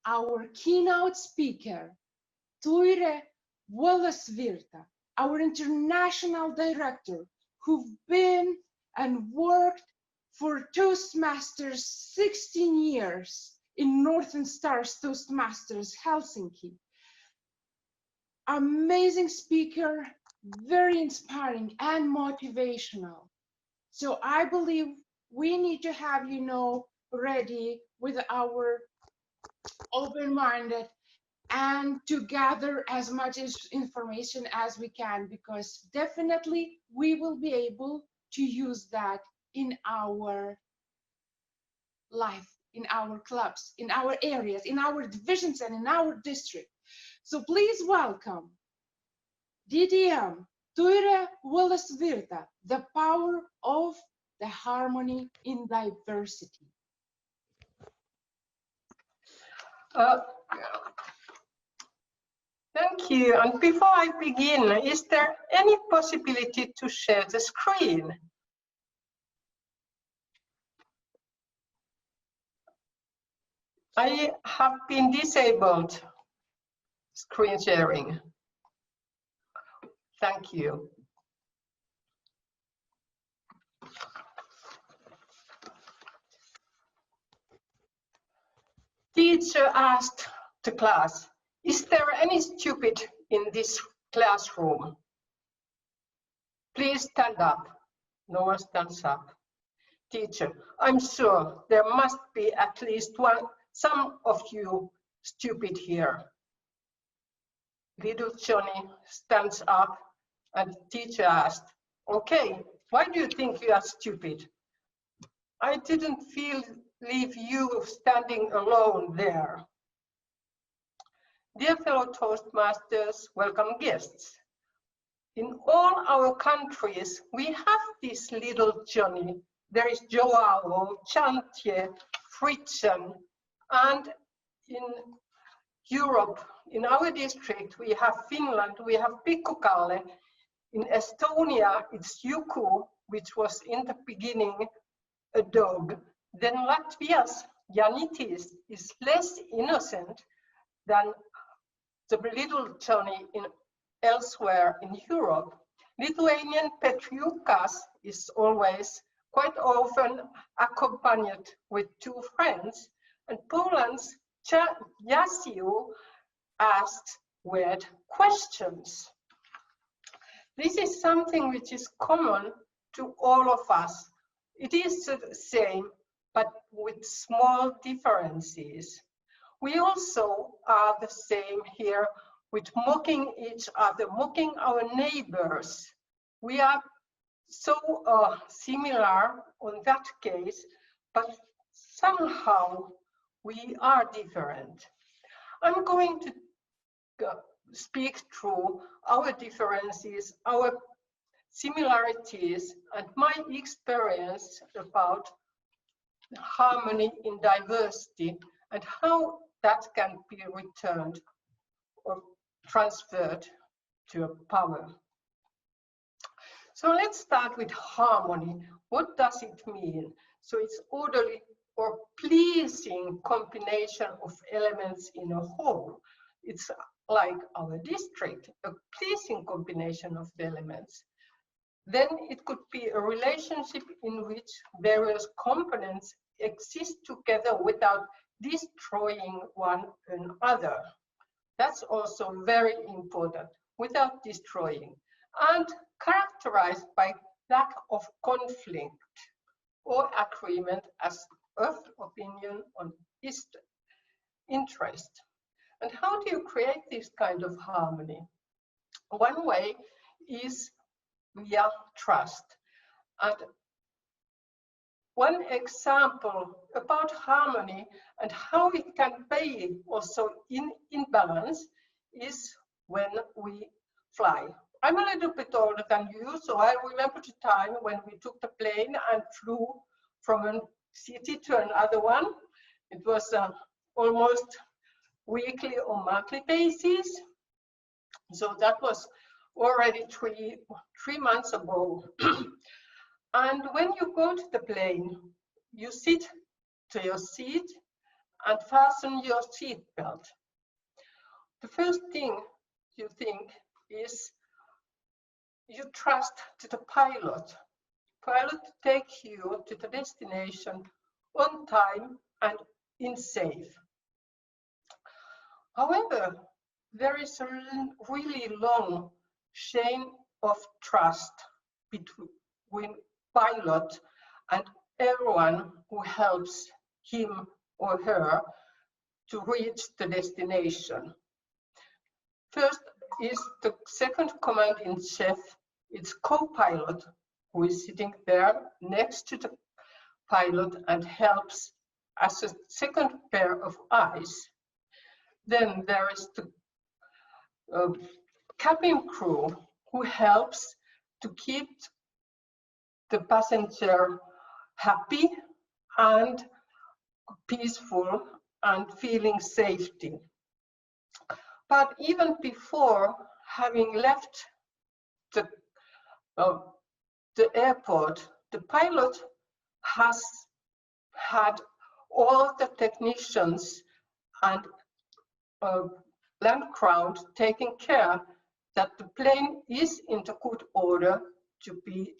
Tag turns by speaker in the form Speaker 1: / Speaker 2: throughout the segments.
Speaker 1: our keynote speaker, Tuire Vuolasvirta, our international director, who've been and worked for Toastmasters 16 years in Northern Stars Toastmasters Helsinki. Amazing speaker, very inspiring and motivational. So I believe we need to have, ready with our open-minded and to gather as much information as we can, because definitely we will be able to use that in our life, in our clubs, in our areas, in our divisions, and in our district. So please welcome DDM Tuire Vuolasvirta, the power of the harmony in diversity.
Speaker 2: Thank you. And before I begin, is there any possibility to share the screen? I have been disabled screen sharing. Thank you. Teacher asked the class, is there any stupid in this classroom? Please stand up. No one stands up. Teacher, I'm sure there must be at least some of you stupid here. Little Johnny stands up and teacher asked, okay, why do you think you are stupid? I didn't leave you standing alone there. Dear fellow Toastmasters, welcome guests. In all our countries, we have this little Johnny. There is Joao, Chantje, Fritzen, and in Europe, in our district, we have Finland, we have Pikkukalle. In Estonia, it's Juku, which was in the beginning a dog. Then Latvia's Janitis is less innocent than the little Johnny elsewhere in Europe. Lithuanian Petriukas is always quite often accompanied with two friends, and Poland's Jasiu asked weird questions. This is something which is common to all of us. It is the same, but with small differences. We also are the same here with mocking each other, mocking our neighbors. We are so similar on that case, but somehow we are different. I'm going to speak through our differences, our similarities, and my experience about harmony in diversity and how that can be returned or transferred to a power. So let's start with harmony. What does it mean? So it's orderly or pleasing combination of elements in a whole. It's like our district, a pleasing combination of elements. Then it could be a relationship in which various components exist together without destroying one another. That's also very important, without destroying, and characterized by lack of conflict or agreement as of opinion on interest. And how do you create this kind of harmony? One way is via trust. And one example about harmony and how it can be also in balance is when we fly. I'm a little bit older than you, so I remember the time when we took the plane and flew from a city to another one. It was almost weekly or monthly basis. So that was already three months ago. And when you go to the plane, you sit to your seat and fasten your seatbelt. The first thing you think is you trust to the pilot. Pilot take you to the destination on time and in safe. However, there is a really long chain of trust between pilot and everyone who helps him or her to reach the destination. First is the second command-in-chief. It's co-pilot who is sitting there next to the pilot and helps as a second pair of eyes. Then there is the cabin crew who helps to keep the passenger happy and peaceful and feeling safety. But even before having left the airport, the pilot has had all the technicians and land crowd taking care that the plane is in the good order to be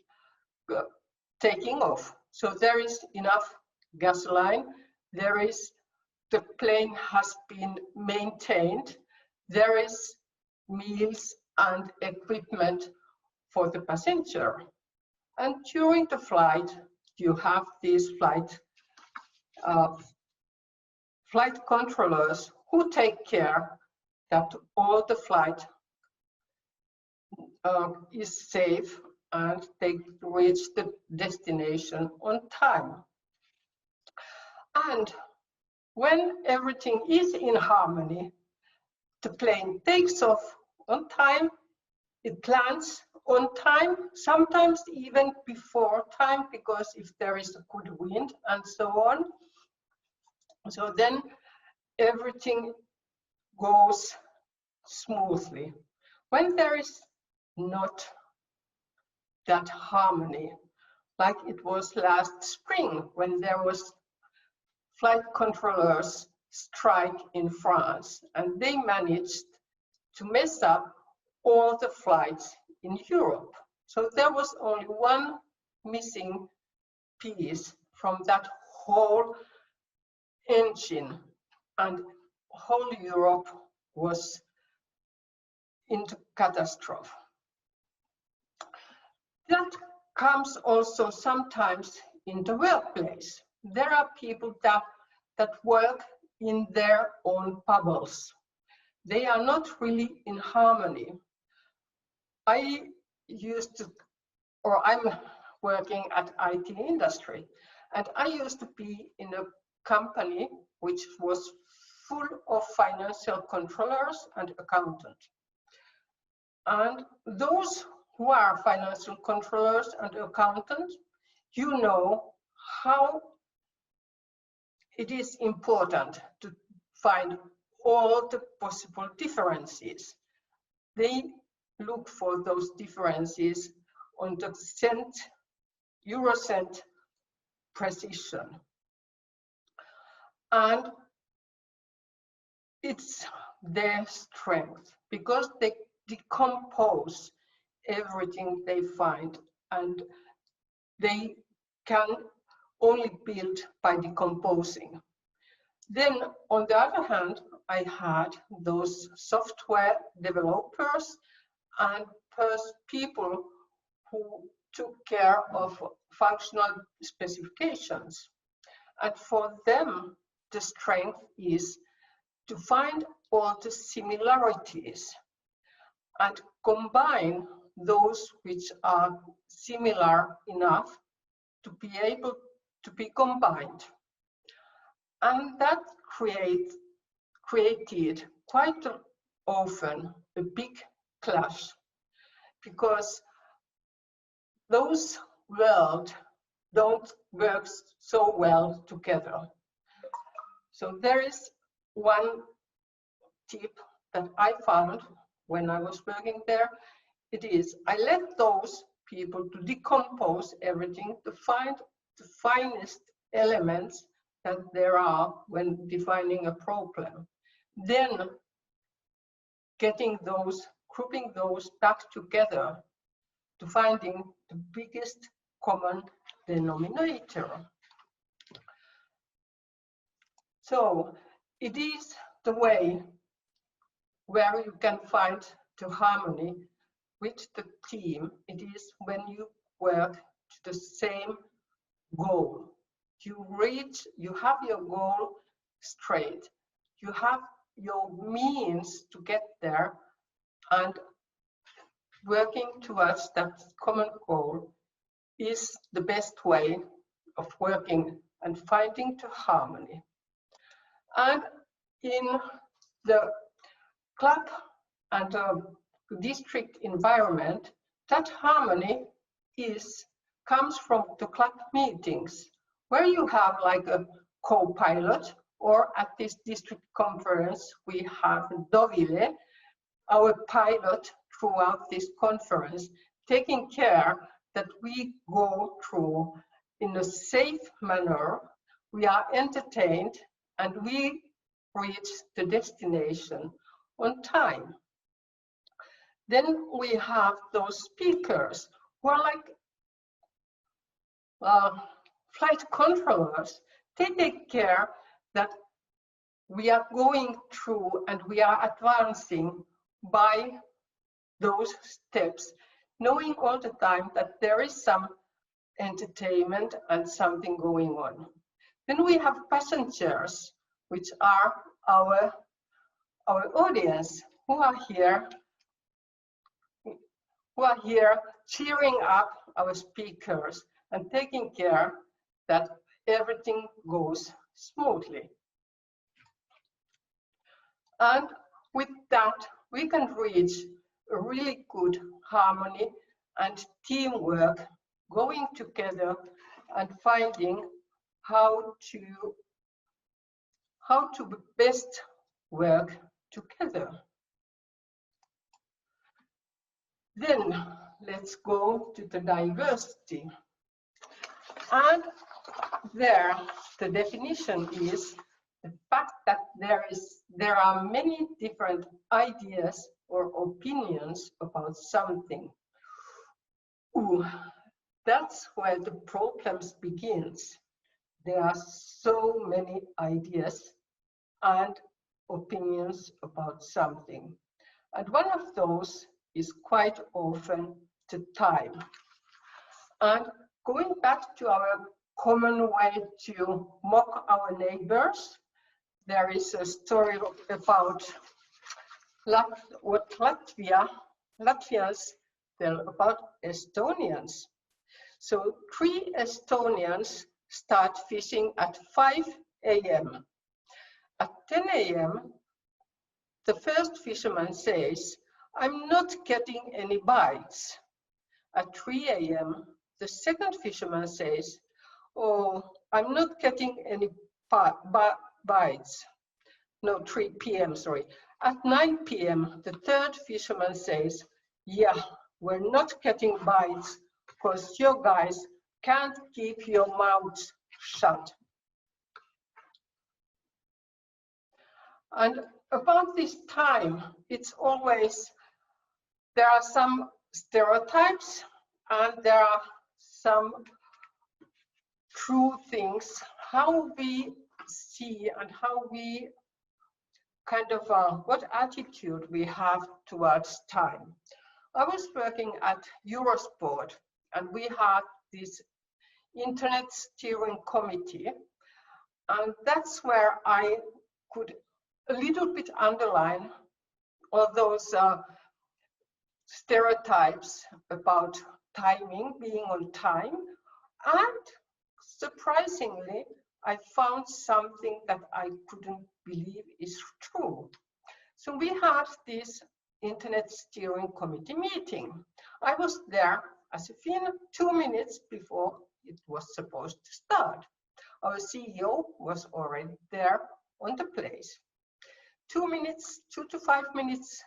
Speaker 2: taking off. So there is enough gasoline, the plane has been maintained, there is meals and equipment for the passenger. And during the flight, you have these flight controllers who take care that all the flight is safe and they reach the destination on time. And when everything is in harmony, the plane takes off on time, it lands on time, sometimes even before time, because if there is a good wind and so on. So then everything goes smoothly. When there is not that harmony, like it was last spring when there was flight controllers strike in France, and they managed to mess up all the flights in Europe. So there was only one missing piece from that whole engine, and whole Europe was into catastrophe. That comes also sometimes in the workplace. There are people that work in their own bubbles. They are not really in harmony. I'm working at IT industry, and I used to be in a company which was full of financial controllers and accountants. And those who are financial controllers and accountants, you know how it is important to find all the possible differences. They look for those differences on the Eurocent precision. And it's their strength because they decompose everything they find, and they can only build by decomposing. Then on the other hand, I had those software developers and people who took care of functional specifications. And for them, the strength is to find all the similarities and combine those which are similar enough to be able to be combined. And that created quite often a big clash, because those worlds don't work so well together. So there is one tip that I found when I was working there. It is, I let those people to decompose everything to find the finest elements that there are when defining a problem. Then grouping those back together to finding the biggest common denominator. So it is the way where you can find the harmony with the team. It is when you work to the same goal. You have your goal straight. You have your means to get there, and working towards that common goal is the best way of working and finding the harmony. And in the club and district environment, that harmony comes from the club meetings, where you have like a co-pilot, or at this district conference we have Tuire, our pilot throughout this conference, taking care that we go through in a safe manner, we are entertained, and we reach the destination on time. Then we have those speakers who are like flight controllers. They take care that we are going through and we are advancing by those steps, knowing all the time that there is some entertainment and something going on. Then we have passengers, which are our audience, who are here cheering up our speakers and taking care that everything goes smoothly. And with that, we can reach a really good harmony and teamwork, going together and finding how to best work together. Then let's go to the diversity. And there, the definition is the fact that there are many different ideas or opinions about something. Ooh, that's where the problems begins. There are so many ideas and opinions about something. And one of those is quite often the time. And going back to our common way to mock our neighbors, there is a story about what Latvians tell about Estonians. So 3 Estonians start fishing at 5 a.m. At 10 a.m., the first fisherman says, "I'm not getting any bites." At 3 a.m., the second fisherman says, "Oh, I'm not getting any bites." No, 3 p.m., sorry. At 9 p.m., the third fisherman says, "Yeah, we're not getting bites because you guys can't keep your mouths shut." And about this time, it's always, there are some stereotypes and there are some true things, how we see and how we kind of, what attitude we have towards time. I was working at Eurosport and we had this internet steering committee, and that's where I could a little bit underline all those stereotypes about timing, being on time, and surprisingly, I found something that I couldn't believe is true. So we had this internet steering committee meeting. I was there as a Finn 2 minutes before it was supposed to start. Our CEO was already there on the place. 2 to 5 minutes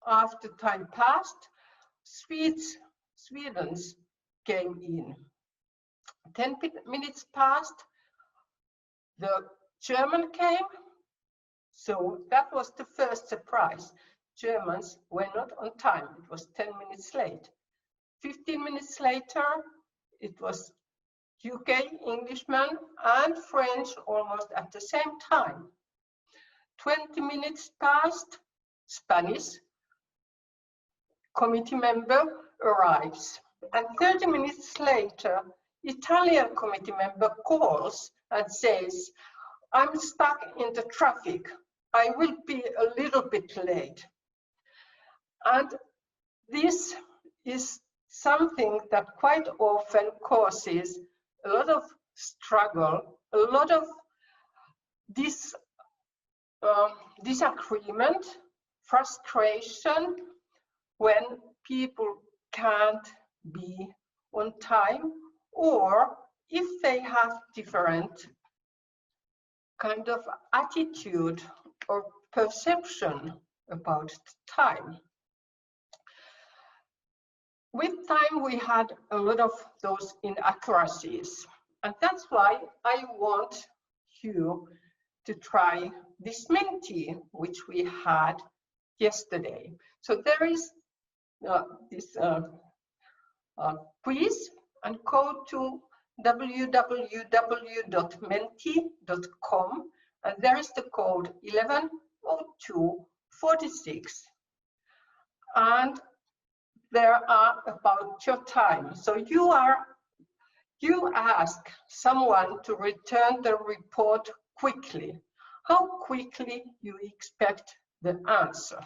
Speaker 2: after time passed, Swedes came in. 10 minutes passed, The German came, so that was the first surprise. Germans were not on time. It was 10 minutes late. 15 minutes later, it was UK, Englishman, and French almost at the same time. 20 minutes passed, Spanish committee member arrives. And 30 minutes later, Italian committee member calls and says, I'm stuck in the traffic. I will be a little bit late. And this is something that quite often causes a lot of struggle, a lot of disagreement, frustration when people can't be on time, or if they have different kind of attitude or perception about time. With time, we had a lot of those inaccuracies, and that's why I want you to try this Menti, which we had yesterday. So there is this quiz, and go to www.menti.com, and there is the code 110246, and there are about your time. So you ask someone to return the report quickly. How quickly you expect the answer?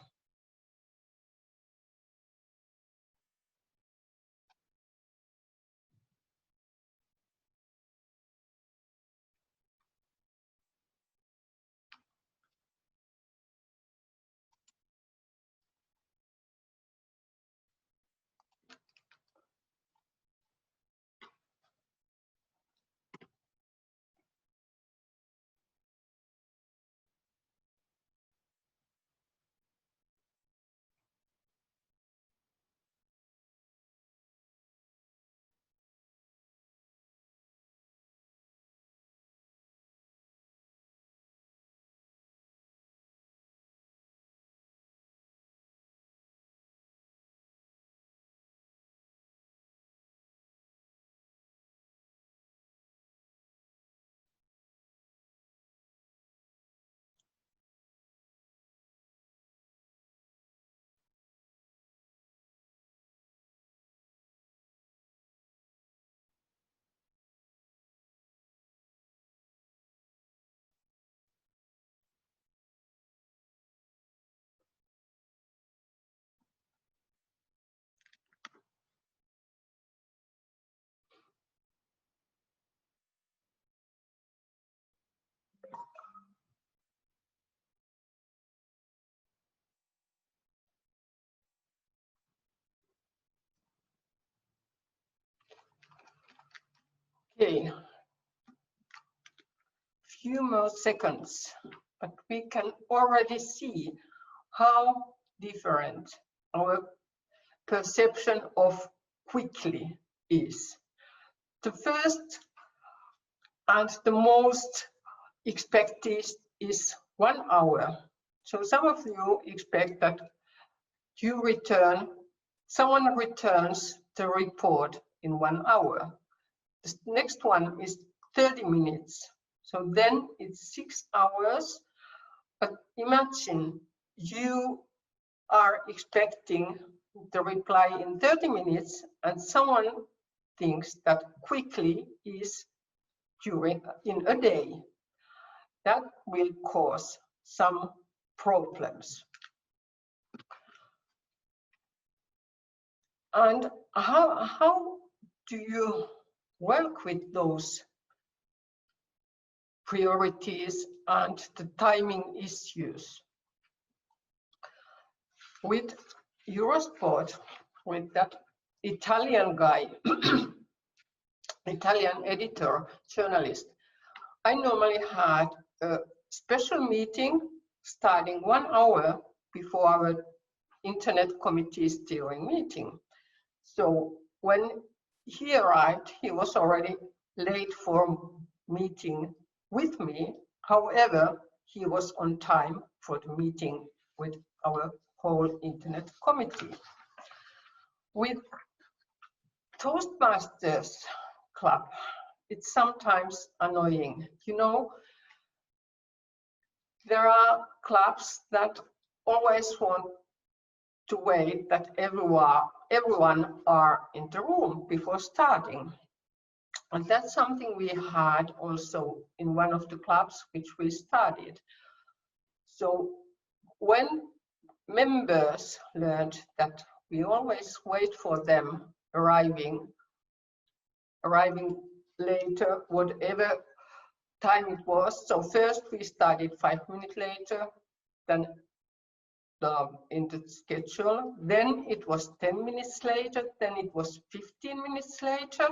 Speaker 2: Okay, few more seconds, but we can already see how different our perception of quickly is. The first and the most expected is 1 hour. So some of you expect that someone returns the report in 1 hour. The next one is 30 minutes. So then it's 6 hours. But imagine you are expecting the reply in 30 minutes and someone thinks that quickly is in a day. That will cause some problems. And how do you work with those priorities and the timing issues? With Eurosport, with that Italian guy, Italian editor, journalist, I normally had a special meeting starting 1 hour before our Internet Committee steering meeting. So when he arrived, he was already late for meeting with me. However, he was on time for the meeting with our whole internet committee. With Toastmasters Club, it's sometimes annoying. You know, there are clubs that always want to wait that everyone are in the room before starting. And that's something we had also in one of the clubs which we started. So when members learned that we always wait for them arriving later, whatever time it was. So first we started 5 minutes later than in the schedule. Then it was 10 minutes later. Then it was 15 minutes later.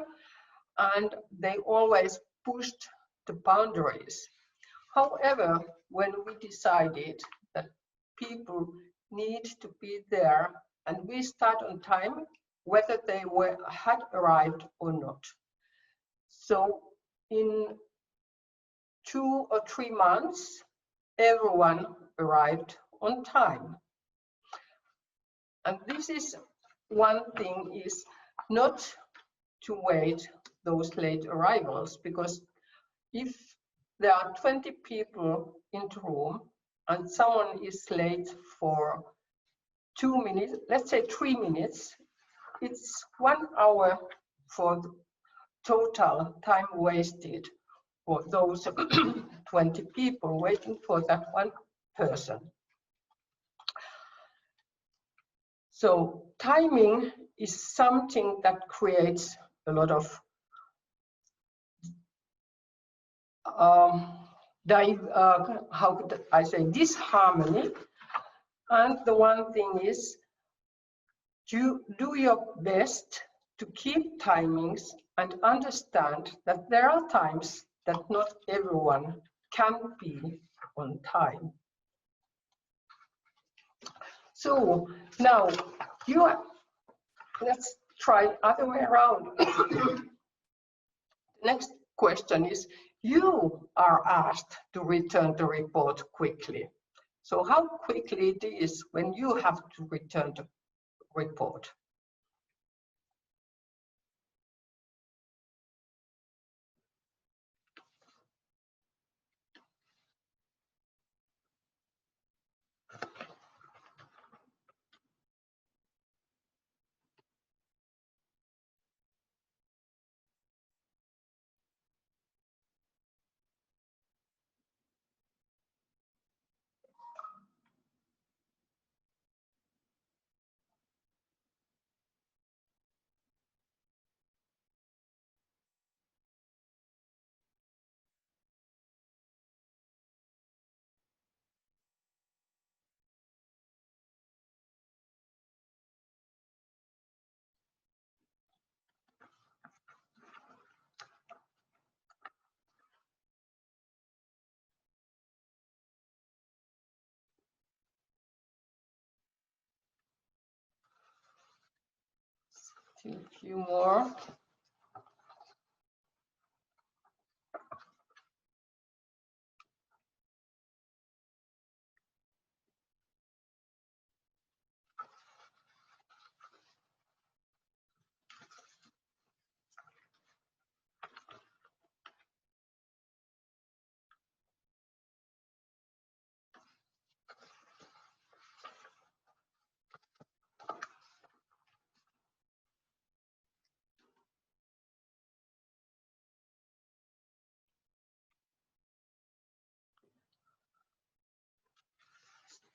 Speaker 2: And they always pushed the boundaries. However, when we decided that people need to be there and we start on time, whether they had arrived or not. So in 2 or 3 months, everyone arrived on time. And this is one thing, is not to wait those late arrivals, because if there are 20 people in the room and someone is late for 2 minutes, let's say 3 minutes, it's 1 hour for the total time wasted for those 20 people waiting for that one person. So timing is something that creates a lot of how could I say, disharmony. And the one thing is to do your best to keep timings and understand that there are times that not everyone can be on time. So now let's try other way around. Next question is, you are asked to return the report quickly. So how quickly it is when you have to return the report? A few more.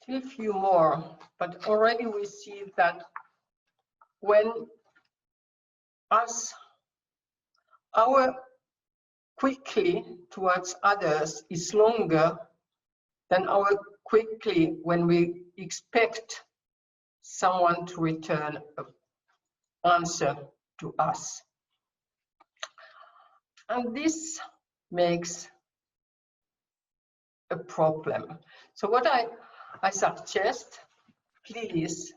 Speaker 2: Still a few more, but already we see that when our quickly towards others is longer than our quickly when we expect someone to return an answer to us. And this makes a problem. So what I suggest, please,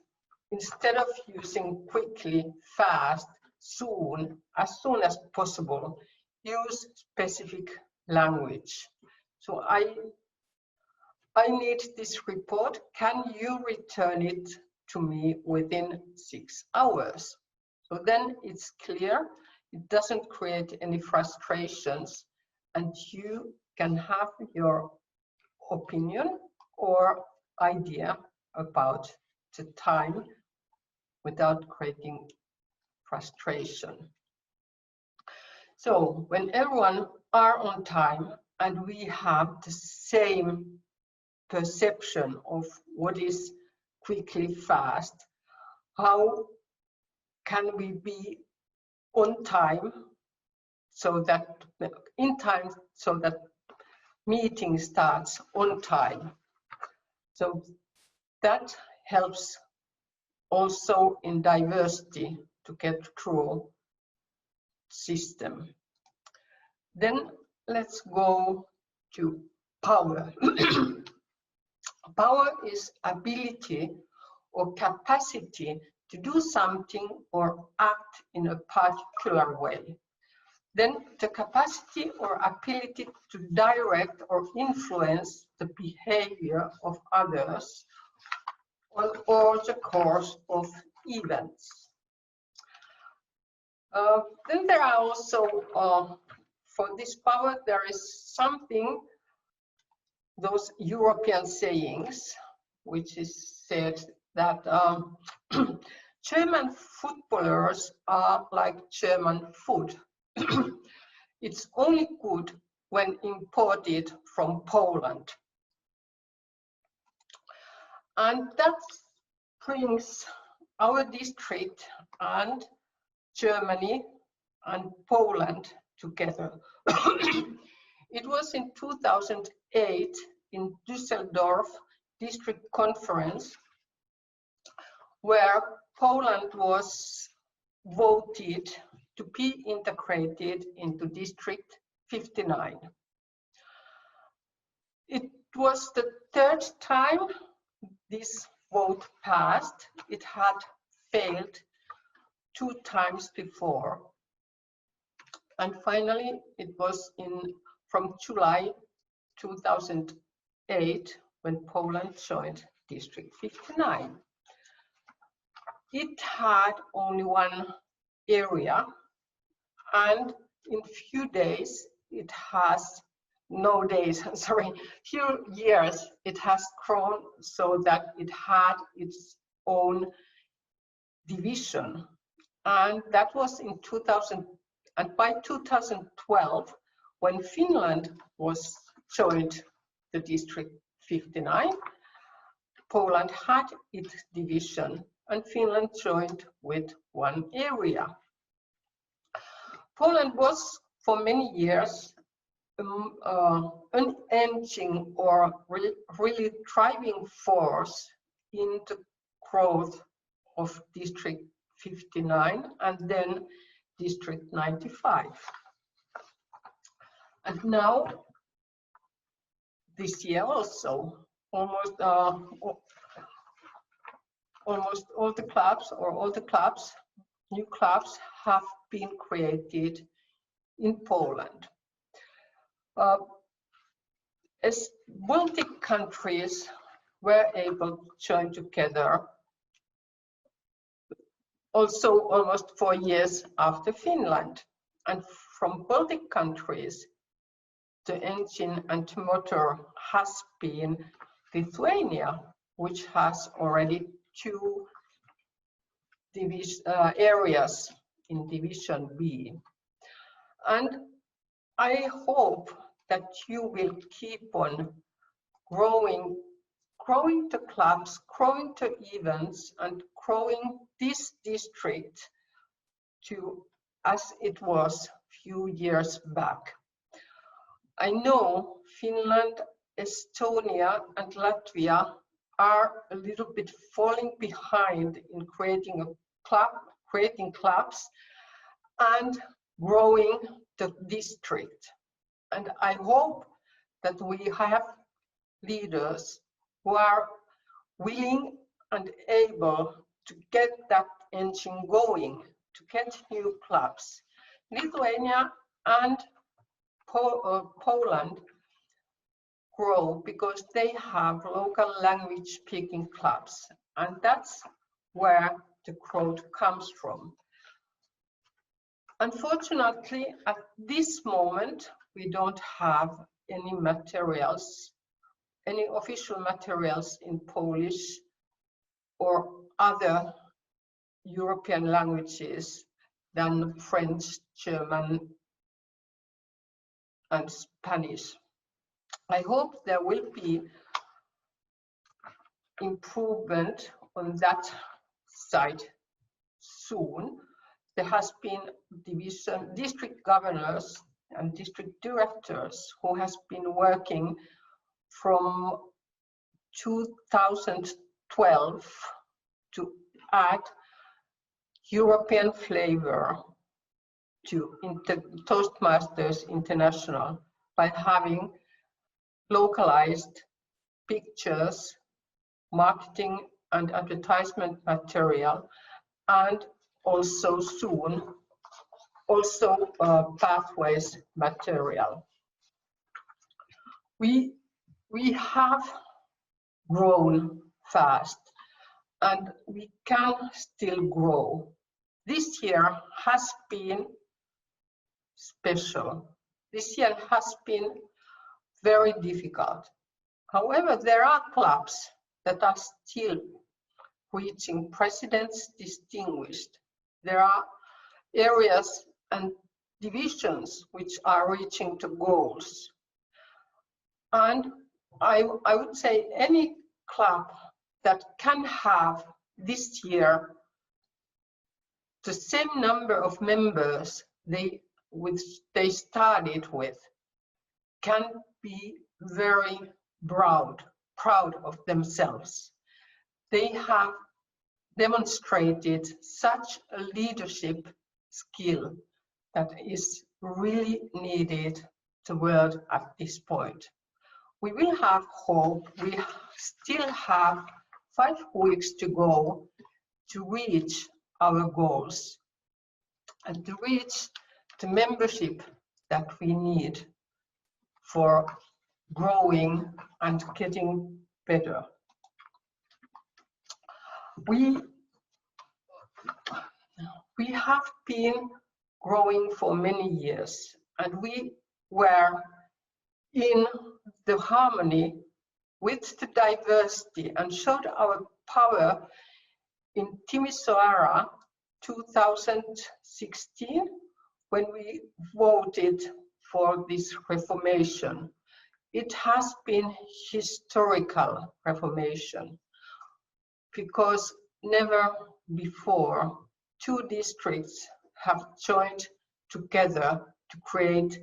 Speaker 2: instead of using quickly, fast, soon as possible, use specific language. So I need this report. Can you return it to me within 6 hours? So then it's clear, it doesn't create any frustrations, and you can have your opinion or idea about the time without creating frustration. So when everyone are on time and we have the same perception of what is quickly fast, how can we be on time so that in time so that meeting starts on time? So that helps also in diversity to get through system. Then let's go to power. Power is ability or capacity to do something or act in a particular way. Then the capacity or ability to direct or influence the behavior of others or the course of events. Then there are also, for this power, there is something, those European sayings, which is said that German footballers are like German food. It's only good when imported from Poland. And that brings our district and Germany and Poland together. It was in 2008 in Düsseldorf district conference where Poland was voted to be integrated into District 59. It was the third time this vote passed. It had failed 2 times before. And finally, it was from July 2008 when Poland joined District 59. It had only one area, and in few days, it has no days, sorry, few years, it has grown so that it had its own division. And that was in 2000, and by 2012, when Finland was joined the District 59, Poland had its division and Finland joined with one area. Poland was for many years an engine or really driving force in the growth of District 59 and then District 95. And now, this year also, almost all the clubs or all the clubs, new clubs have been created in Poland. As Baltic countries were able to join together also almost 4 years after Finland. And from Baltic countries, the engine and motor has been Lithuania, which has already 2 areas in Division B. And I hope that you will keep on growing the clubs, growing the events, and growing this district to as it was few years back. I know Finland, Estonia, and Latvia are a little bit falling behind in creating clubs and growing the district. And I hope that we have leaders who are willing and able to get that engine going, to get new clubs. Lithuania and Poland grow because they have local language speaking clubs, and that's where the growth comes from. Unfortunately, at this moment, we don't have any materials, any official materials in Polish or other European languages than French, German, and Spanish. I hope there will be improvement on that side soon. There has been district governors and district directors who has been working from 2012 to add European flavor to Toastmasters International by having localized pictures, marketing and advertisement material, and also soon pathways material. We have grown fast and we can still grow. This year has been special. This year has been very difficult. However, there are clubs that are still reaching presidents distinguished. There are areas and divisions which are reaching to goals. And I would say any club that can have this year the same number of members they started with can be very proud of themselves. They have demonstrated such a leadership skill that is really needed to the world at this point. We will have hope. We still have 5 weeks to go to reach our goals and to reach the membership that we need for growing and getting better. We have been growing for many years, and we were in the harmony with the diversity and showed our power in Timisoara 2016 when we voted for this reformation. It has been historical reformation because never before 2 districts have joined together to create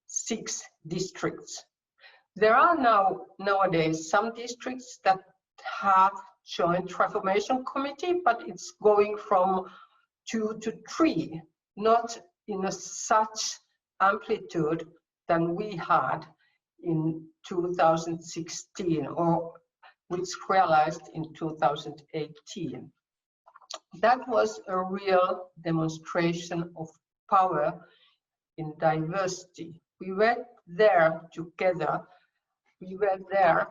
Speaker 2: 6 districts. There are nowadays some districts that have joint reformation committee, but it's going from 2 to 3, not in such amplitude than we had in 2016 or which realized in 2018. That was a real demonstration of power in diversity. We were there together. We were there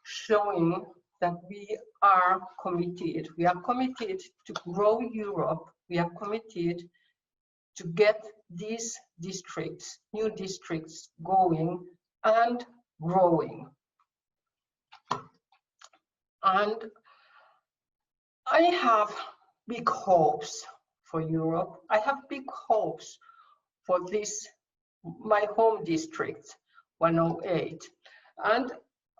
Speaker 2: showing that we are committed. We are committed to grow Europe. We are committed to get these districts, new districts, going and growing. And I have big hopes for Europe. I have big hopes for this, my home district, 108. And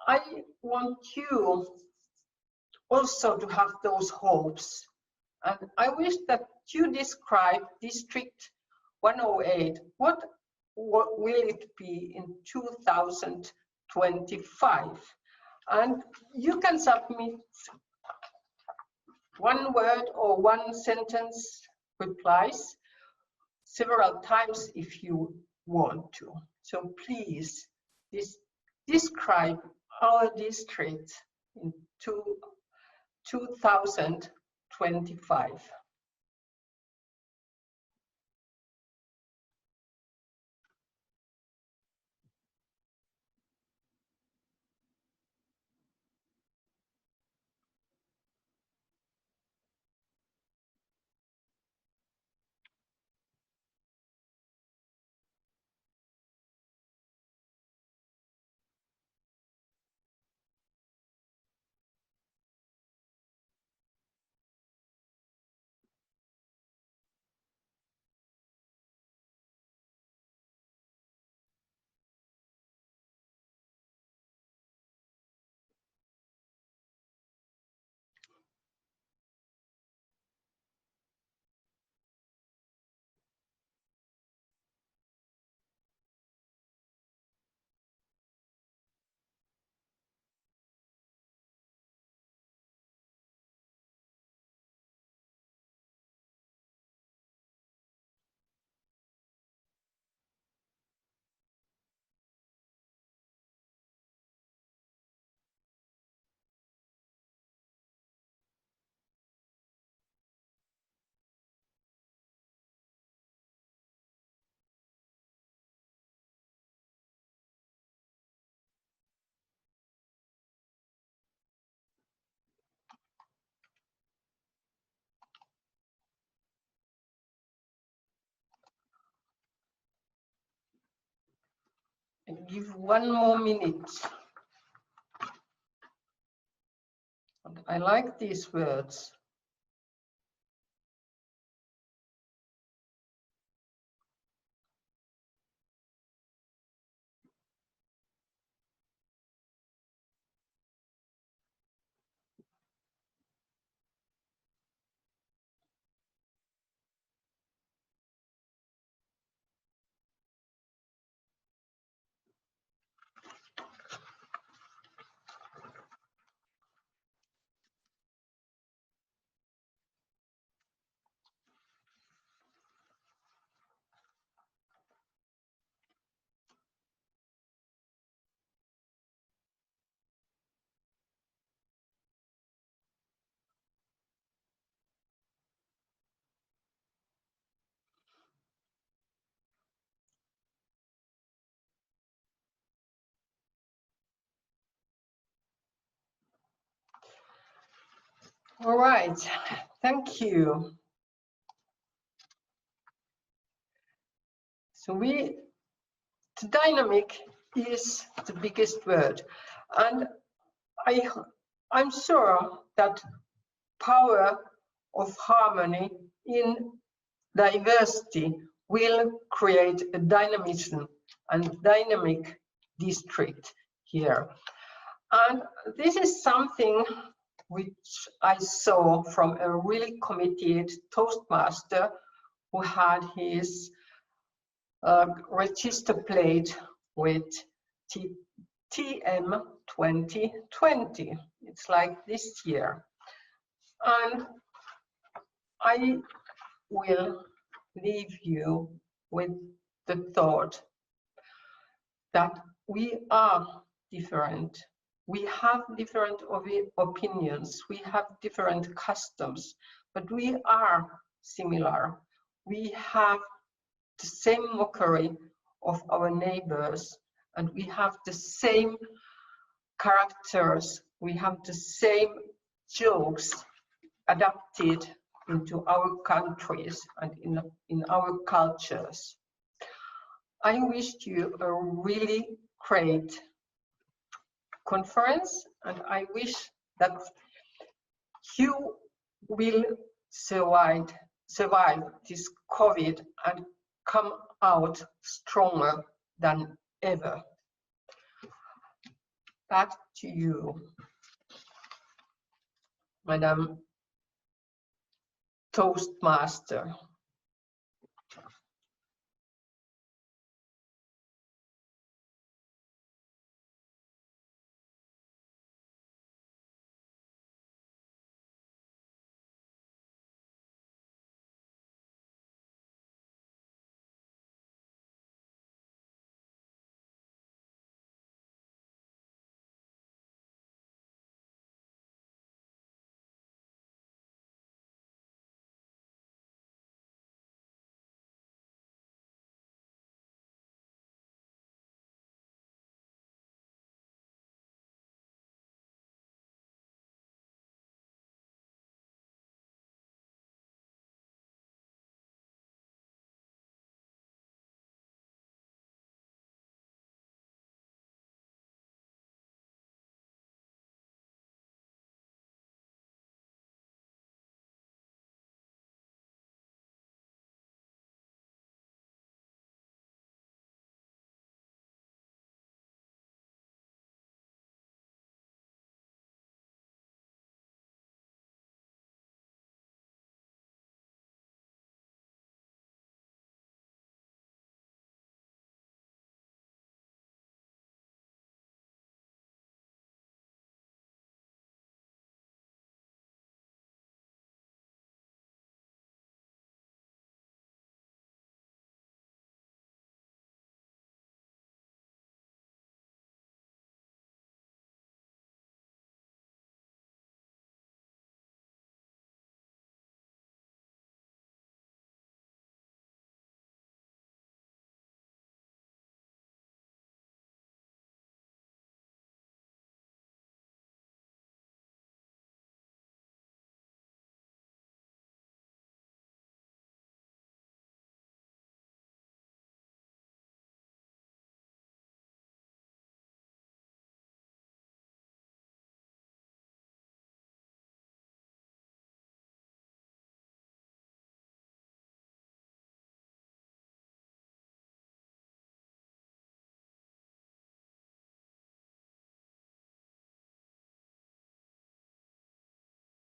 Speaker 2: I want you also to have those hopes. And I wish that you describe District 108. What will it be in 2025? And you can submit 1 word or 1 sentence replies several times if you want to. So please describe our district in 2025. And give 1 more minute. And I like these words. All right, thank you. So the dynamic is the biggest word, and I'm sure that power of harmony in diversity will create a dynamism and dynamic district here. And this is something which I saw from a really committed Toastmaster who had his register plate with TM 2020. It's like this year. And I will leave you with the thought that we are different. We have different opinions, we have different customs, but we are similar. We have the same mockery of our neighbors, and we have the same characters, we have the same jokes adapted into our countries and in our cultures. I wish you a really great conference, and I wish that you will survive this COVID and come out stronger than ever. Back to you, Madam Toastmaster.